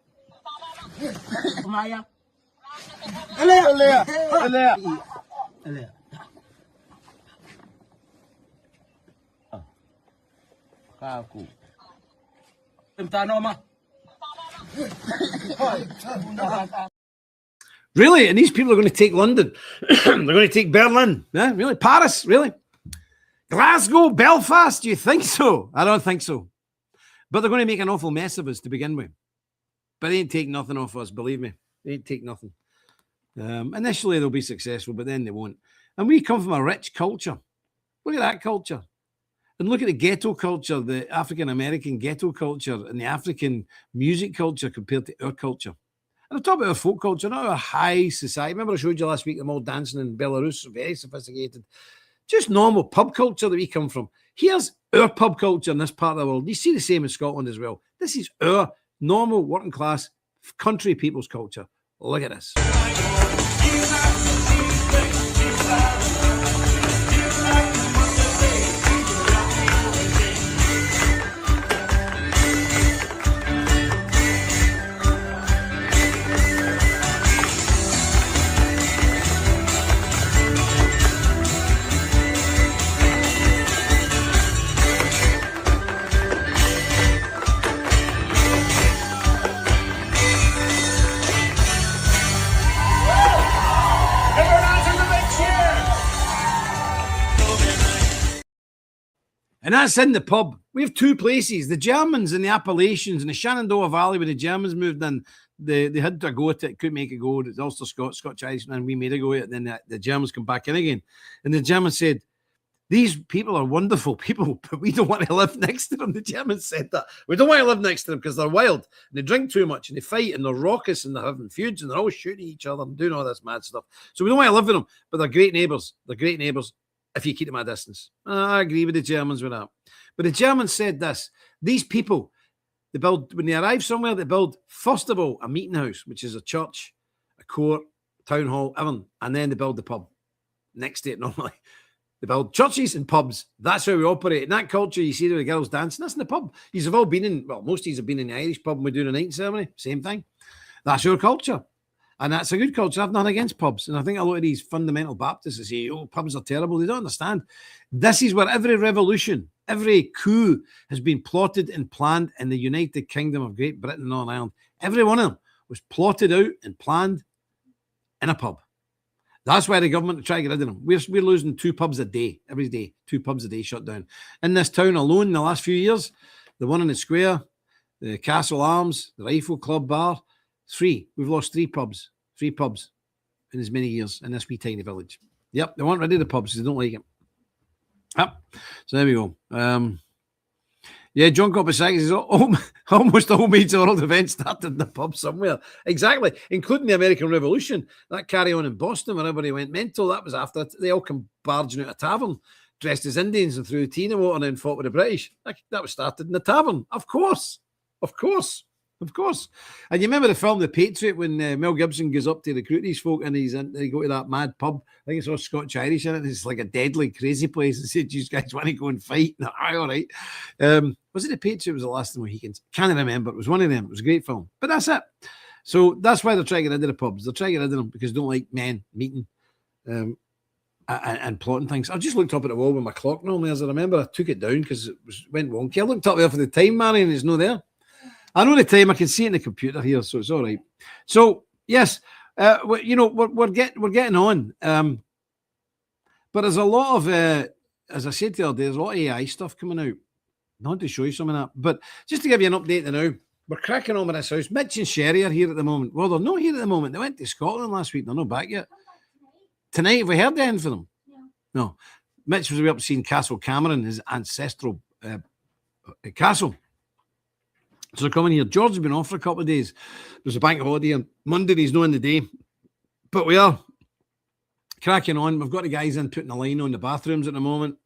Really? And these people are going to take London. They're going to take Berlin. Yeah, really? Paris? Really? Glasgow? Belfast? Do you think so? I don't think so. But they're going to make an awful mess of us to begin with. But they ain't take nothing off us, believe me. They ain't take nothing. Initially, they'll be successful, but then they won't. And we come from a rich culture. Look at that culture. And look at the ghetto culture, the African-American ghetto culture and the African music culture compared to our culture. And I'm talking about our folk culture, not our high society. Remember I showed you last week them all dancing in Belarus, very sophisticated. Just normal pub culture that we come from. Here's our pub culture in this part of the world. You see the same in Scotland as well. This is our normal working class country people's culture. Look at this. And that's in the pub. We have two places. The Germans in the Appalachians and the Shenandoah Valley where the Germans moved in, they had to go at it, couldn't make it go. It's also Scotch Irish, and we made it go at it. And then the Germans come back in again. And the Germans said, these people are wonderful people, but we don't want to live next to them. The Germans said that. We don't want to live next to them because they're wild and they drink too much and they fight and they're raucous and they're having feuds and they're always shooting each other and doing all this mad stuff. So we don't want to live with them, but they're great neighbours. They're great neighbours if you keep them at a distance. I agree with the Germans with that. But the Germans said this. These people, when they arrive somewhere, they build, first of all, a meeting house, which is a church, a court, town hall, everything. And then they build the pub next to it normally. They build churches and pubs. That's how we operate. In that culture, you see the girls dancing. That's in the pub. You've all been in, most of you have been in the Irish pub when we're doing a night ceremony. Same thing. That's your culture. And that's a good culture. I've nothing against pubs. And I think a lot of these fundamental Baptists that say, pubs are terrible. They don't understand. This is where every revolution, every coup has been plotted and planned in the United Kingdom of Great Britain and Northern Ireland. Every one of them was plotted out and planned in a pub. That's why the government are trying to get rid of them. We're losing 2 pubs a day, every day. 2 pubs a day shut down. In this town alone, in the last few years, the one in the square, the Castle Arms, the Rifle Club Bar, 3. We've lost 3 pubs. 3 pubs in as many years in this wee tiny village. Yep, they want rid of the pubs because they don't like it. Yep. So there we go. Yeah, John Kopasakis says almost all major world events started in the pub somewhere. Exactly, including the American Revolution. That carry on in Boston where everybody went mental. That was after they all come barging out of a tavern dressed as Indians and threw tea in the water and then fought with the British. That was started in the tavern. Of course. And you remember the film The Patriot when Mel Gibson goes up to recruit these folk and they go to that mad pub. I think it's all Scotch Irish in it. It's like a deadly, crazy place. And said, "You guys want to go and fight?" No, all right. Was it The Patriot? It was the last of the Mohicans. Can't remember. It was one of them. It was a great film. But that's it. So that's why they're trying to get rid of the pubs. They're trying to get rid of them because they don't like men meeting. And and plotting things. I just looked up at the wall with my clock normally, as I remember. I took it down because went wonky. I looked up there for the time, Marion, and it's not there. I know the time. I can see it in the computer here, so it's all right. So yes, we're getting on. But there's a lot of, as I said the other day, there's a lot of AI stuff coming out. I want to show you some of that. But just to give you an update now, we're cracking on with this house. Mitch and Sherry are here at the moment. Well, they're not here at the moment. They went to Scotland last week. They're not back yet. Tonight, have we heard anything from them? No. Mitch was up seeing Castle Cameron, his ancestral castle. So they're coming here. George has been off for a couple of days. There's a bank holiday on Monday. He's not in the day. But we are cracking on. We've got the guys in putting a line on the bathrooms at the moment.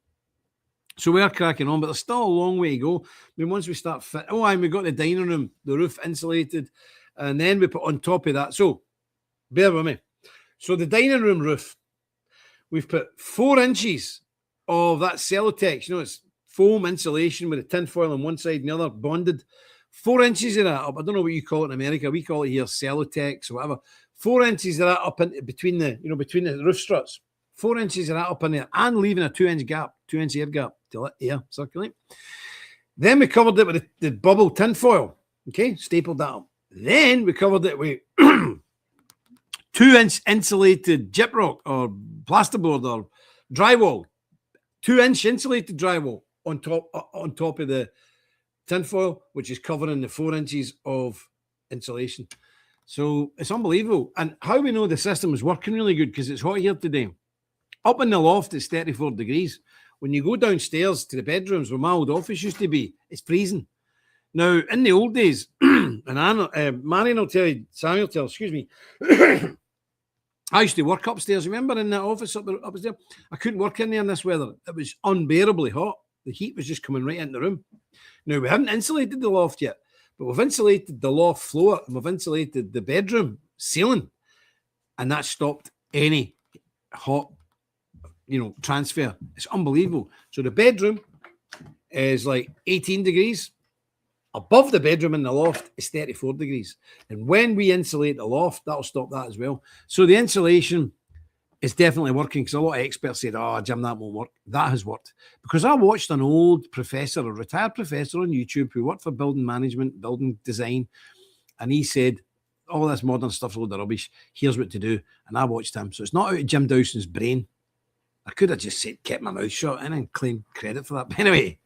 So we are cracking on, but there's still a long way to go. I mean, once we start and we got the dining room, the roof insulated, and then we put on top of that. So bear with me. So the dining room roof, we've put 4 inches of that Celotex. It's foam insulation with a tin foil on one side and the other, bonded. 4 inches of that up. I don't know what you call it in America. We call it here Celotex or whatever. 4 inches of that up in between the roof struts. 4 inches of that up in there, and leaving a 2-inch gap, 2-inch air gap to let air circulate. Then we covered it with the bubble tin foil. Okay, stapled that up. Then we covered it with 2-inch insulated gyprock or plasterboard or drywall. 2-inch insulated drywall on top of the tin foil, which is covering the 4 inches of insulation. So it's unbelievable. And how we know the system is working really good, because it's hot here today. Up in the loft, it's 34 degrees. When you go downstairs to the bedrooms where my old office used to be, it's freezing. Now, in the old days, and Marion will tell you, Samuel will tell, excuse me, I used to work upstairs. Remember in that office upstairs? I couldn't work in there in this weather. It was unbearably hot. The heat was just coming right into the room. Now, we haven't insulated the loft yet, but we've insulated the loft floor and we've insulated the bedroom ceiling, and that stopped any hot transfer. It's unbelievable. So the bedroom is like 18 degrees. Above the bedroom in the loft is 34 degrees. And when we insulate the loft, that'll stop that as well. So the insulation is definitely working, because a lot of experts said, "Oh, Jim, that won't work." That has worked. Because I watched an old professor, a retired professor on YouTube who worked for building management, building design, and he said, all this modern stuff's a load of rubbish. Here's what to do. And I watched him. So it's not out of Jim Dawson's brain. I could have just said, kept my mouth shut and then claimed credit for that. But anyway,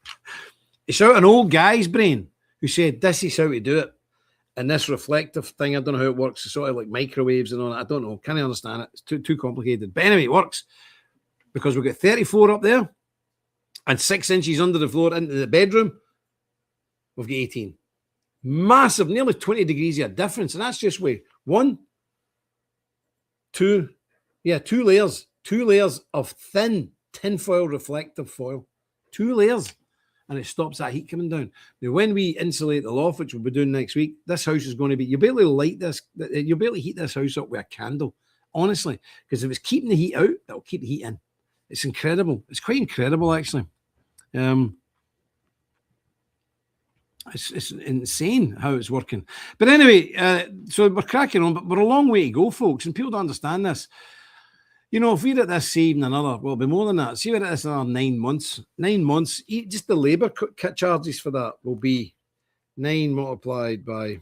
it's out an old guy's brain who said, this is how to do it. And this reflective thing, I don't know how it works. It's sort of like microwaves and all that. I don't know. Can't understand it. It's too complicated. But anyway, it works because we've got 34 up there and 6 inches under the floor into the bedroom. We've got 18. Massive, nearly 20 degrees of difference. And that's just with 2 layers. 2 layers of thin tinfoil reflective foil. 2 layers. And it stops that heat coming down. Now, when we insulate the loft, which we'll be doing next week, this house is going to be, you'll be able to light this, you'll be able to heat this house up with a candle, honestly. Because if it's keeping the heat out, it'll keep the heat in. It's incredible. It's quite incredible, actually. It's insane how it's working. But anyway, so we're cracking on, but we're a long way to go, folks. And people don't understand this. If we're at this even another, well, it'll be more than that. See, we're at this another 9 months. 9 months, just the labour charges for that will be 9 multiplied by.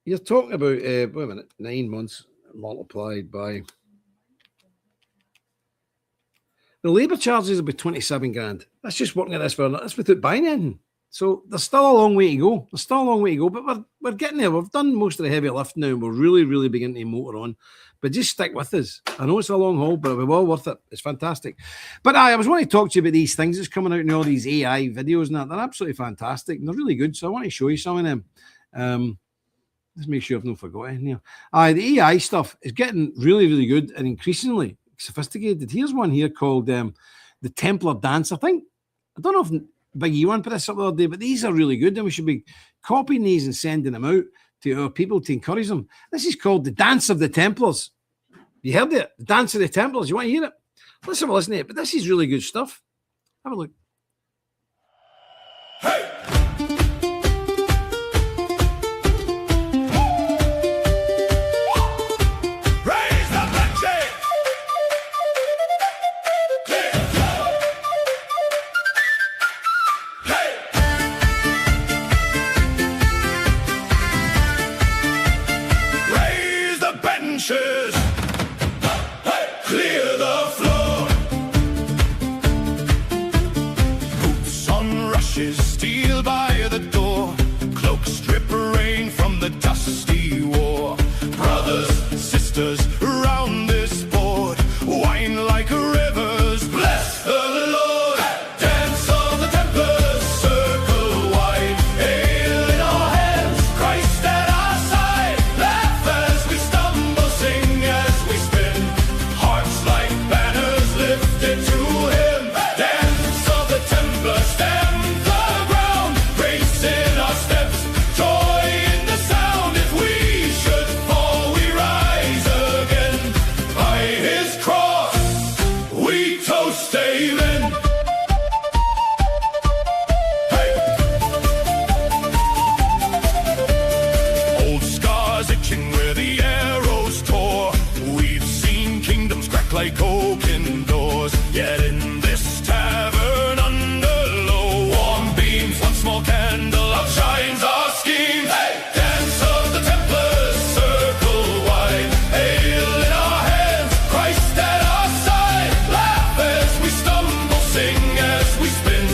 You're talking about, wait a minute, 9 months multiplied by. The labour charges will be 27 grand. That's just working at this for, that's without buying anything. So there's still a long way to go. But we're getting there. We've done most of the heavy lifting now, and we're really, really beginning to motor on. But just stick with us. I know it's a long haul, but it'll be well worth it. It's fantastic. But I was wanting to talk to you about these things that's coming out in all these AI videos and that. They're absolutely fantastic, and they're really good. So I want to show you some of them. Let's make sure I've not forgotten here. The AI stuff is getting really, really good and increasingly sophisticated. Here's one here called the Templar Dance. I don't know if Big Ewan put this up the other day, but these are really good, and we should be copying these and sending them out to our people to encourage them. This is called the Dance of the Templars. You heard it? The Dance of the Templars. You want to hear it? Let's have a listen to it. But this is really good stuff. Have a look. Raise rushes. Clear the floor. Boots on rushes, steel by the door. Cloaks drip rain from the dusty war. Brothers, sisters, around this board, wine like rivers, bless the Lord. Dance of the Templars, circle wide, ale in our hands, Christ at our side. Laugh as we stumble, sing as we spin, hearts like banners lifted to Him. Dance of the Templars, stamp the ground, grace in our steps, joy in the sound. If we should fall, we rise again. By His cross, we toast, amen. Hey! Old scars itching where the arrows tore. We've seen kingdoms crack like oaken doors. Yet in this tavern under low warm beams, one small candle outshines our schemes. Hey! Dance of the Templars, circle wide, ale in our hands, Christ at our side. Laugh as we stumble, sing as we spin,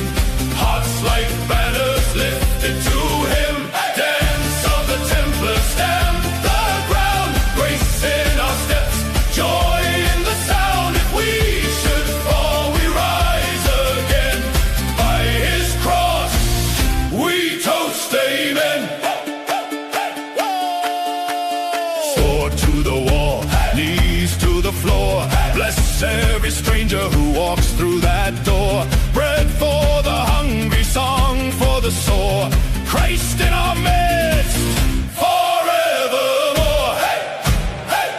hearts like banners lifted to Him. Dance of the Templars, stamp the ground, grace in our steps, joy in the sound. If we should fall, we rise again. By His cross, we toast, amen. Sword to the wall, knees to the floor. Bless every stranger who walks through that door. Bread for the hungry, song for the sore. Christ in our midst, forevermore. Hey! Hey!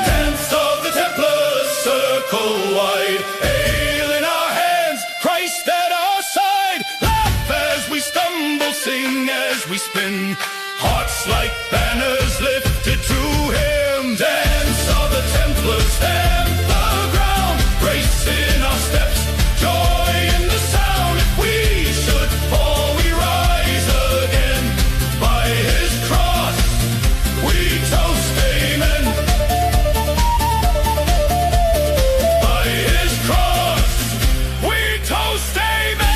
Dance of the Templars, circle wide, ale in our hands, Christ at our side. Laugh as we stumble, sing as we spin, hearts like banners lifted to Him. Dance of the Templars, stamp the ground, grace in our steps, joy in the sound. If we should fall, we rise again. By His cross, we toast, amen. By His cross, we toast, amen.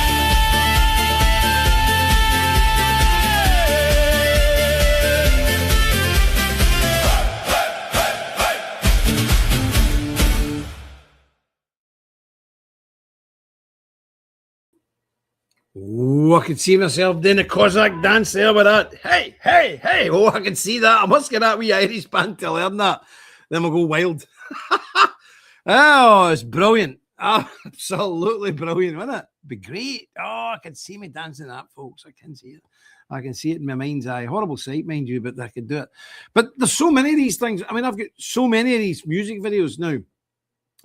Oh, I can see myself doing a Cossack dance there with that. Hey, hey, hey. Oh, I can see that. I must get that wee Irish band to learn that. Then we'll go wild. Oh, it's brilliant. Absolutely brilliant, wasn't it? Be great. Oh, I can see me dancing that, folks. I can see it. I can see it in my mind's eye. Horrible sight, mind you, but I can do it. But there's so many of these things. I mean, I've got so many of these music videos now.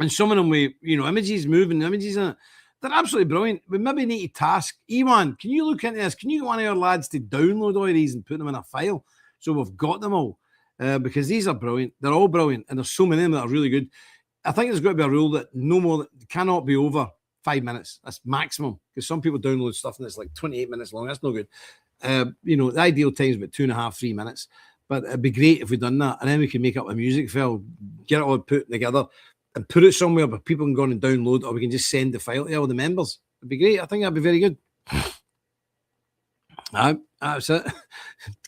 And some of them with, images, moving images in it. They're absolutely brilliant. We maybe need to task Ewan. Can you look into this? Can you get one of our lads to download all of these and put them in a file so we've got them all? Because these are brilliant. They're all brilliant, and there's so many of them that are really good. I think there's got to be a rule that no more cannot be over 5 minutes. That's maximum. Because some people download stuff and it's like 28 minutes long. That's no good. The ideal time is about 2.5, 3 minutes. But it'd be great if we'd done that, and then we can make up a music file, get it all put together, and put it somewhere where people can go on and download, or we can just send the file to all the members. It'd be great. I think that'd be very good. That's it.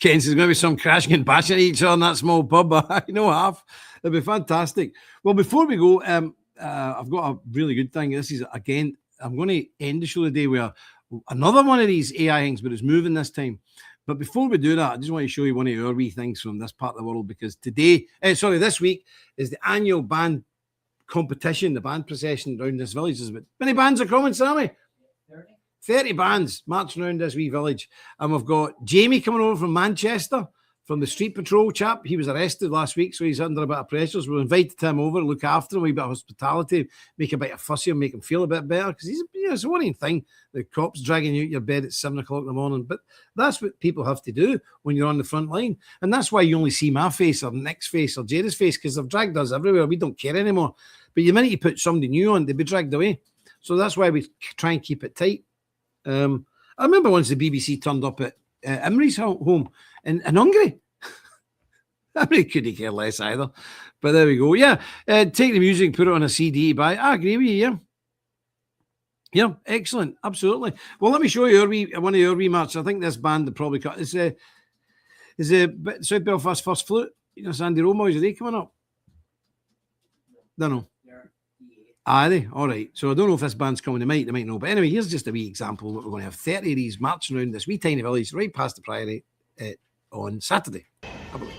Ken says maybe some crashing and bashing at each other in that small pub. I know half. It'd be fantastic. Well, before we go, I've got a really good thing. This is, again, I'm going to end the show today with another one of these AI things, but it's moving this time. But before we do that, I just want to show you one of our wee things from this part of the world, because this week is the annual band competition, the band procession around this village. How many bands are coming, Sammy? 30 bands marching around this wee village. And we've got Jamie coming over from Manchester, from the Street Patrol chap. He was arrested last week, so he's under a bit of pressure. So we invited him over to look after him, a wee bit of hospitality, make a bit of fussy and make him feel a bit better. Because it's a worrying thing, the cops dragging you out your bed at 7 o'clock in the morning. But that's what people have to do when you're on the front line. And that's why you only see my face or Nick's face or Jada's face, because they've dragged us everywhere. We don't care anymore. But the minute you put somebody new on, they'd be dragged away. So that's why we try and keep it tight. I remember once the BBC turned up at Emery's home in Hungary. I mean, couldn't care less either. But there we go. Yeah, take the music, put it on a CD, buy it. I agree with you, yeah. Yeah, excellent. Absolutely. Well, let me show you one of your remarks. I think this band will probably cut. Is South Belfast First Flute? You know, Sandy Romo, are they coming up? Don't know. Are they? All right. So I don't know if this band's coming. They might know. But anyway, here's just a wee example. We're going to have 30 of these marching around this wee tiny village right past the Priory on Saturday. Have a look.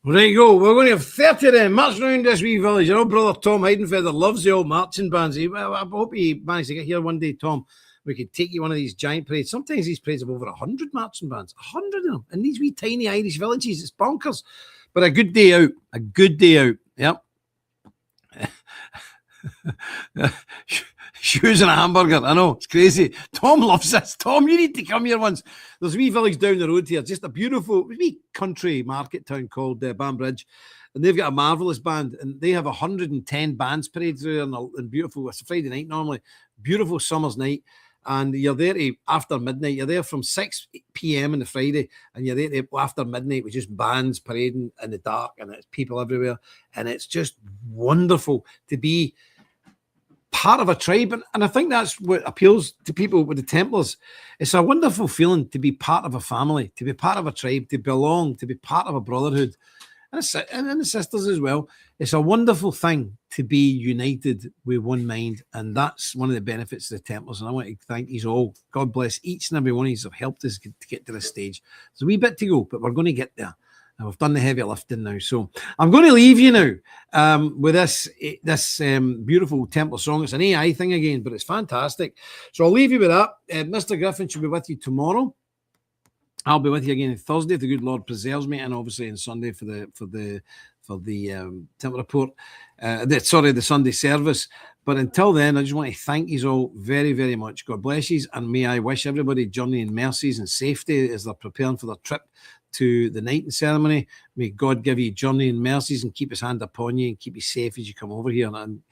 Well, there you go. We're going to have 30 of them marching around this wee village. Our old brother Tom Heidenfeather loves the old marching bands. I hope he managed to get here one day, Tom. We could take you one of these giant parades. Sometimes these parades have over 100 marching bands. 100 of them in these wee tiny Irish villages. It's bonkers. But a good day out. A good day out. Yep. Shoes and a hamburger. I know, it's crazy. Tom loves this. Tom, you need to come here once. There's a wee village down the road here, just a beautiful wee country market town called Banbridge. And they've got a marvellous band. And they have 110 bands parades there and beautiful. It's a Friday night normally. Beautiful summer's night. And you're there after midnight. You're there from 6 p.m. on the Friday. And you're there after midnight with just bands parading in the dark. And it's people everywhere. And it's just wonderful to be part of a tribe, and I think that's what appeals to people with the Templars. It's a wonderful feeling to be part of a family, to be part of a tribe, to belong, to be part of a brotherhood, and the sisters as well. It's a wonderful thing to be united with one mind, and that's one of the benefits of the Templars. And I want to thank you all. God bless each and every one of you who have helped us to get to this stage. There's a wee bit to go, but we're going to get there. And we've done the heavy lifting now. So I'm going to leave you now with this beautiful Templar song. It's an AI thing again, but it's fantastic. So I'll leave you with that. Mr. Griffin should be with you tomorrow. I'll be with you again on Thursday if the good Lord preserves me, and obviously on Sunday for the Templar Report. The Sunday service. But until then, I just want to thank you all very, very much. God bless you, and may I wish everybody journeying mercies and safety as they're preparing for their trip to the Knighting ceremony. May God give you journey and mercies and keep his hand upon you and keep you safe as you come over here and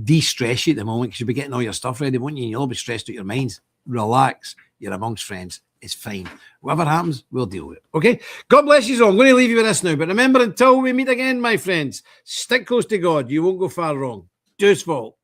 de-stress you at the moment, because you'll be getting all your stuff ready, won't you? You'll all be stressed out your minds. Relax. You're amongst friends. It's fine. Whatever happens, we'll deal with it. Okay? God bless you all. I'm going to leave you with this now. But remember, until we meet again, my friends, stick close to God. You won't go far wrong. Just fault.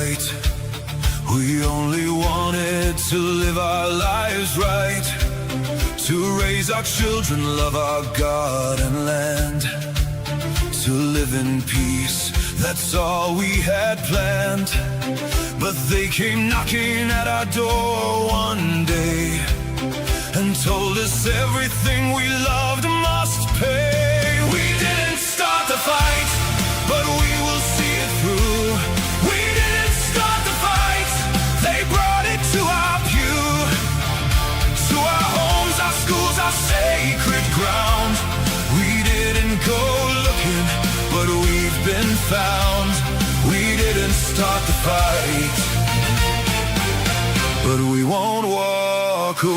fight. We only wanted to live our lives right, to raise our children, love our God and land, to live in peace, that's all we had planned. But they came knocking at our door one day and told us everything we loved must pay. We didn't start the fight, but we will see it through. We didn't start the fight, they brought it to our pew, to our homes, our schools, our sacred ground. We didn't go looking, but we've been found. We didn't start the fight, but we won't walk away.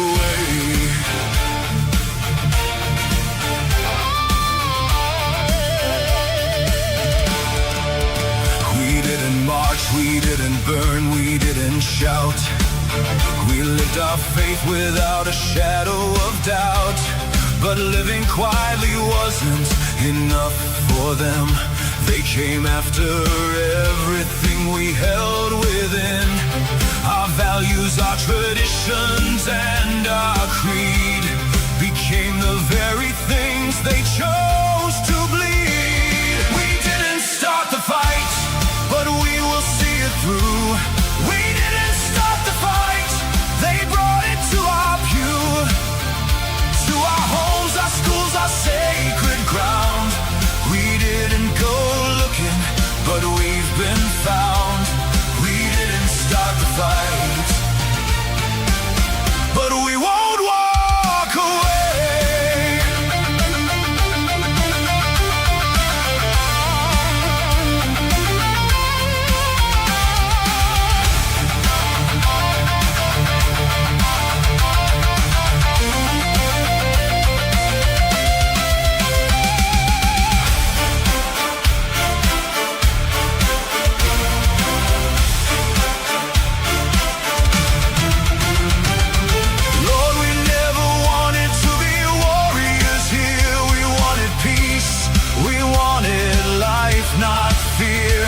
We didn't march, we didn't burn, we didn't shout. We lived our faith without a shadow of doubt. But living quietly wasn't enough for them. They came after everything we held within. Our values, our traditions, and our creed became the very things they chose to bleed. We didn't start the fight, but we will see it through. We didn't start the fight, they brought it to our pew, to our homes, our schools, our sacred ground. We didn't go looking, but we've been found. We didn't start the fight, but we won't walk away. Not fear,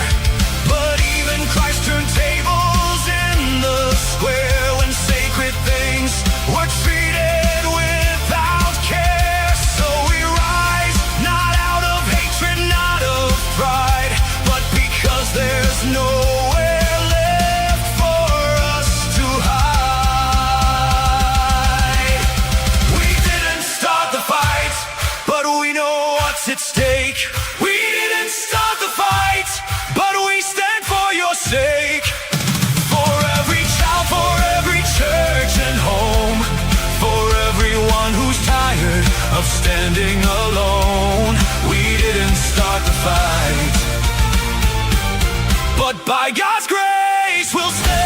but even Christ turned tables in the square when sacred things were treated without care. So we rise, not out of hatred, not of pride, but because there's nowhere left for us to hide. We didn't start the fight, but we know what's at stake. We didn't start the fight, but we stand for your sake. For every child, for every church and home, for everyone who's tired of standing alone. We didn't start the fight, but by God's grace we'll stand.